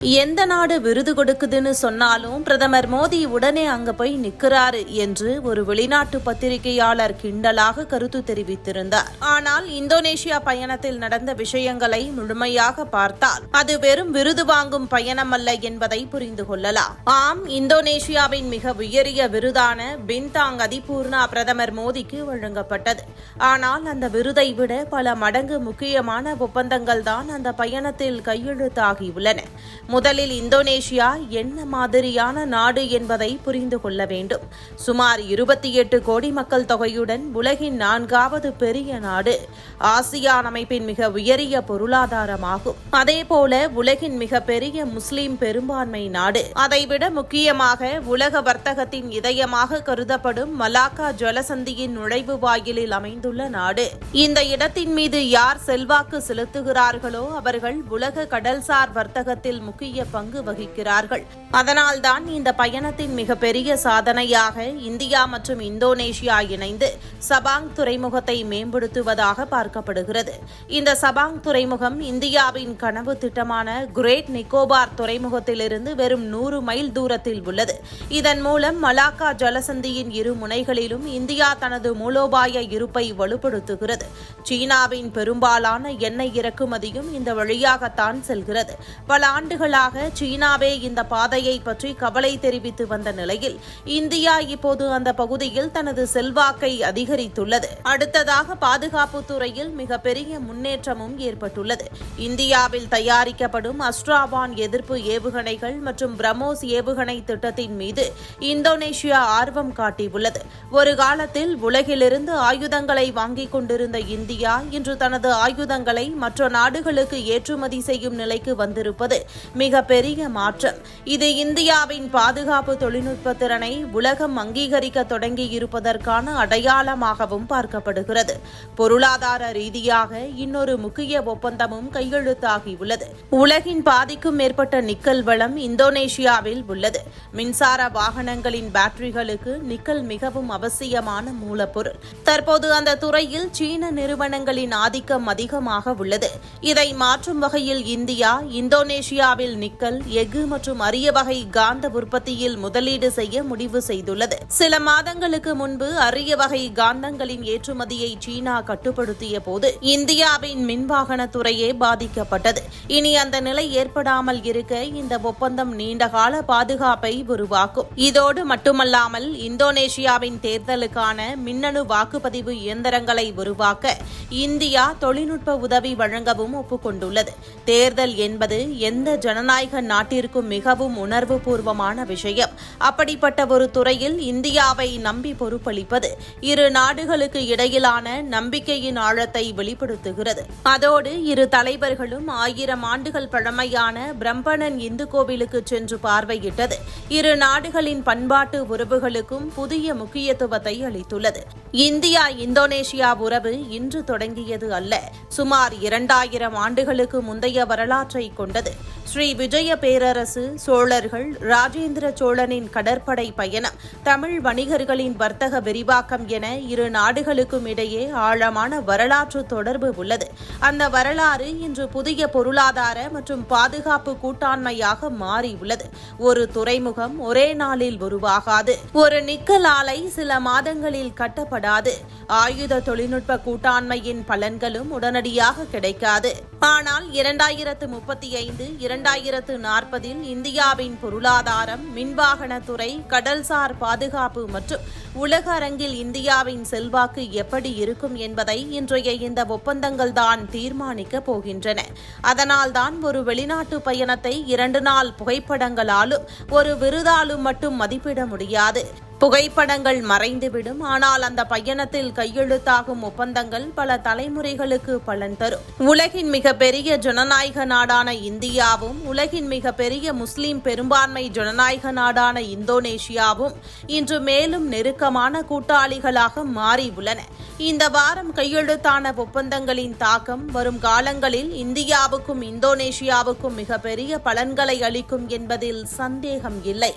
எந்த நாடு விருது கொடுக்குதுன்னு சொன்னாலும் பிரதமர் மோடி உடனே அங்க போய் நிக்கிறாரு என்று ஒரு வெளிநாட்டு பத்திரிகையாளர் கிண்டலாக கருத்து தெரிவித்திருந்தார். ஆனால் இந்தோனேஷியா பயணத்தில் நடந்த விஷயங்களை முழுமையாக பார்த்தால் அது வெறும் விருது வாங்கும் பயணம் அல்ல என்பதை புரிந்து கொள்ளலாம். ஆம், இந்தோனேஷியாவின் மிக உயரிய விருதான பின்தாங் அதிபூர்ணா பிரதமர் மோடிக்கு வழங்கப்பட்டது. ஆனால் அந்த விருதை விட பல மடங்கு முக்கியமான ஒப்பந்தங்கள் தான் அந்த பயணத்தில் கையெழுத்தாகியுள்ளன. முதலில் இந்தோனேஷியா என்ன மாதிரியான நாடு என்பதை புரிந்து கொள்ள வேண்டும். சுமார் 28 கோடி மக்கள் தொகையுடன் உலகின் 4வது பெரிய நாடு. ஆசியான் அமைப்பின் மிக உயரிய பொருளாதாரமாகும். அதேபோல உலகின் மிகப்பெரிய முஸ்லிம் பெரும்பான்மை நாடு. அதைவிட முக்கியமாக உலக வர்த்தகத்தின் இதயமாக கருதப்படும் மலாக்கா ஜலசந்தியின் நுழைவு வாயிலில் அமைந்துள்ள நாடு. இந்த இடத்தின் மீது யார் செல்வாக்கு செலுத்துகிறார்களோ அவர்கள் உலக கடல்சார் வர்த்தகத்தில் முக்கிய பங்கு வகிக்கிறார்கள். அதனால்தான் இந்த பயணத்தின் மிகப்பெரிய சாதனையாக இந்தியா மற்றும் இந்தோனேஷியா இணைந்து சபாங் துறைமுகத்தை மேம்படுத்துவதாக பார்க்கப்படுகிறது. இந்த சபாங் துறைமுகம் இந்தியாவின் கனவு திட்டமான கிரேட் நிக்கோபார் துறைமுகத்திலிருந்து வெறும் 100 மைல் தூரத்தில் உள்ளது. இதன் மூலம் மலாக்கா ஜலசந்தியின் இரு முனைகளிலும் இந்தியா தனது மூலோபாய இருப்பை வலுப்படுத்துகிறது. சீனாவின் பெரும்பாலான எண்ணெய் இறக்குமதியும் இந்த வழியாகத்தான் செல்கிறது. பல ஆண்டுகளாக சீனாவே இந்த பாதையை பற்றி கவலை தெரிவித்து வந்த நிலையில் இந்தியா இப்போது அந்த பகுதியில் தனது செல்வாக்கை அதிகரித்துள்ளது. அடுத்ததாக பாதுகாப்பு துறையில் மிகப்பெரிய முன்னேற்றமும் ஏற்பட்டுள்ளது. இந்தியாவில் தயாரிக்கப்படும் அஸ்ட்ராவான் எதிர்ப்பு ஏவுகணைகள் மற்றும் பிரம்மோஸ் ஏவுகணை திட்டத்தின் மீது இந்தோனேஷியா ஆர்வம் காட்டியுள்ளது. ஒரு காலத்தில் உலகிலிருந்து ஆயுதங்களை வாங்கிக் கொண்டிருந்த இந்தியா இன்று தனது ஆயுதங்களை மற்ற நாடுகளுக்கு ஏற்றுமதி செய்யும் நிலைக்கு வந்திருப்பது மிகப்பெரிய மாற்றம். இது இந்தியாவின் பாதுகாப்பு தொழில்நுட்ப திறனை உலகம் அங்கீகரிக்க தொடங்கியிருப்பதற்கான அடையாளமாகவும் பார்க்கப்படுகிறது. பொருளாதார ரீதியாக இன்னொரு முக்கிய ஒப்பந்தமும் கையெழுத்தாகியுள்ளது. உலகின் பாதிக்கும் மேற்பட்ட நிக்கல் வளம் இந்தோனேஷியாவில் உள்ளது. மின்சார வாகனங்களின் பேட்டரிகளுக்கு நிக்கல் மிகவும் அவசியமான மூலப்பொருள். தற்போது அந்த துறையில் சீன நிறுவனங்களின் ஆதிக்கம் அதிகமாக உள்ளது. இதை மாற்றும் வகையில் இந்தியா இந்தோனேஷியாவில் நிக்கல், எஃகு மற்றும் அரிய வகை காந்த உற்பத்தியில் முதலீடு செய்ய முடிவு செய்துள்ளது. சில மாதங்களுக்கு முன்பு அரிய வகை காந்தங்களின் ஏற்றுமதியை சீனா கட்டுப்படுத்திய போது இந்தியாவின் மின்வாகன துறையே பாதிக்கப்பட்டது. இனி அந்த நிலை ஏற்படாமல் இருக்க இந்த ஒப்பந்தம் நீண்டகால பாதுகாப்பை உருவாக்கும். இதோடு மட்டுமல்லாமல் இந்தோனேஷியாவின் தேர்தலுக்கான மின்னணு வாக்குப்பதிவு இயந்திரங்களை உருவாக்க இந்தியா தொழில்நுட்ப உதவி வழங்கவும் ஒப்புக்கொண்டுள்ளது. தேர்தல் என்பது எந்த ஜனநாயக நாட்டிற்கும் மிகவும் உணர்வுபூர்வமான விஷயம். அப்படிப்பட்ட ஒரு துறையில் இந்தியாவை நம்பி பொறுப்பளிப்பது இரு நாடுகளுக்கு இடையிலான நம்பிக்கையின் ஆழத்தை வெளிப்படுத்துகிறது. அதோடு இரு தலைவர்களும் 1000 ஆண்டுகள் பழமையான பிரம்பணன் இந்து கோவிலுக்கு சென்று பார்வையிட்டது இரு நாடுகளின் பண்பாட்டு உறவுகளுக்கும் புதிய முக்கியத்துவத்தை அளித்துள்ளது. இந்தியா இந்தோனேஷியா உறவு இன்று தொடங்கியது அல்ல. சுமார் 2000 ஆண்டுகளுக்கு முந்தைய வரலாற்றை கொண்டது. ஸ்ரீ விஜய பேரரசு, சோழர்கள், ராஜேந்திர சோழனின் கடற்படை பயணம், தமிழ் வணிகர்களின் வர்த்தக விரிவாக்கம் என இரு நாடுகளுக்கும் இடையே ஆழமான வரலாற்று தொடர்பு உள்ளது. அந்த வரலாறு இன்று புதிய பொருளாதார மற்றும் பாதுகாப்பு கூட்டாண்மையாக மாறியுள்ளது. ஒரு துறைமுகம் ஒரே நாளில் உருவாகாது. ஒரு நிக்கல் ஆலை சில மாதங்களில் கட்டப்படாது. ஆயுத தொழில்நுட்ப கூட்டாண்மையின் பலன்களும் உடனடியாக கிடைக்காது. ஆனால் 2035, 2040 இந்தியாவின் பொருளாதாரம், மின்வாகனத்துறை, கடல்சார் பாதுகாப்பு மற்றும் உலக அரங்கில் இந்தியாவின் செல்வாக்கு எப்படி இருக்கும் என்பதை இன்றைய இந்த ஒப்பந்தங்கள் தான் தீர்மானிக்கப் போகின்றன. அதனால்தான் ஒரு வெளிநாட்டு பயணத்தை 2 நாள் புகைப்படங்களாலும் ஒரு விருதாலும் மட்டும் மதிப்பிட முடியாது. புகைப்படங்கள் மறைந்துவிடும். ஆனால் அந்த பயணத்தில் கையெழுத்தாகும் ஒப்பந்தங்கள் பல தலைமுறைகளுக்கு பலன் தரும். உலகின் மிகப்பெரிய ஜனநாயக நாடான இந்தியாவும் உலகின் மிகப்பெரிய முஸ்லிம் பெரும்பான்மை ஜனநாயக நாடான இந்தோனேஷியாவும் இன்று மேலும் நெருக்கமான கூட்டாளிகளாக மாறியுள்ளன. இந்த வாரம் கையெழுத்தான ஒப்பந்தங்களின் தாக்கம் வரும் காலங்களில் இந்தியாவுக்கும் இந்தோனேஷியாவுக்கும் மிகப்பெரிய பலன்களை அளிக்கும் என்பதில் சந்தேகம் இல்லை.